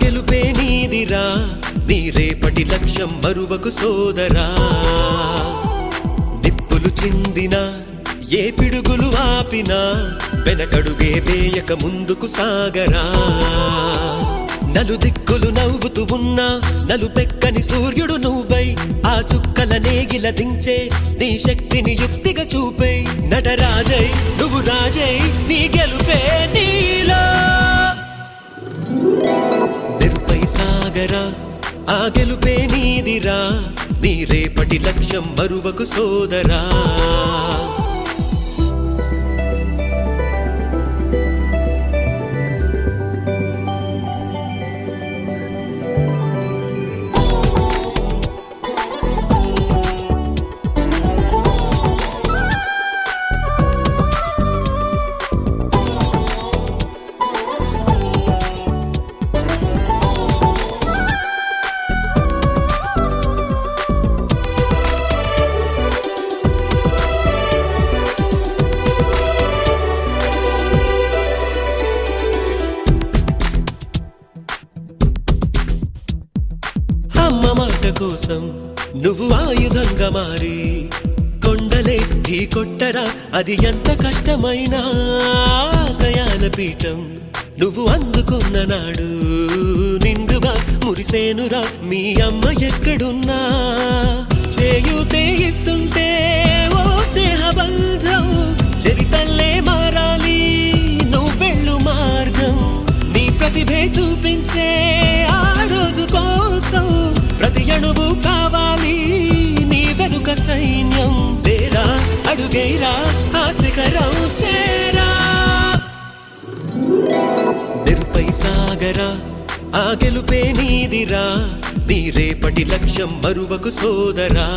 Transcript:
గెలుపే నీదిరా నీ రేపటి లక్ష్యం మరువకు సోదరా నిప్పులు చిందినా ఏ పిడుగులు ఆపినా వెనకడుగే వేయక ముందుకు సాగరా నలుదిక్కులు నవ్వుతూ ఉన్నా నలుపెక్కని సూర్యుడు నువ్వై ఆ చుక్కల నేగిల దించే నీ శక్తిని యుక్తిగా చూపై నటరాజై నువ్వు రాజై నీ గెలుపే నీలో నిరుపై సాగరా ఆ గెలుపే నీదిరా నీ రేపటి లక్ష్యం మరువకు సోదరా అమ్మ మాట కోసం నువ్వు ఆయుధంగా మారి కొండలే ఢీ కొట్టరా అది ఎంత కష్టమైనా ఆశయాల పీఠం నువ్వు అందుకున్న నాడు నిండుగా మురిసేనురా మీ అమ్మ ఎక్కడున్నా చేయూతే ఇస్తుంటే ఓ స్నేహ బంధం చరితల్లే మారాలి నువ్వు వెళ్ళు మార్గం నీ ప్రతిభే చూపించే ఆ రోజు కోసం ప్రతి అణువు కావాలి నీ వెనుక సైన్యం తేరా అడుగైరా ఆ శిఖరం చేరా నిరుపై సాగరా ఆ గెలుపే నీదిరా నీ రేపటి లక్ష్యం మరువకు సోదరా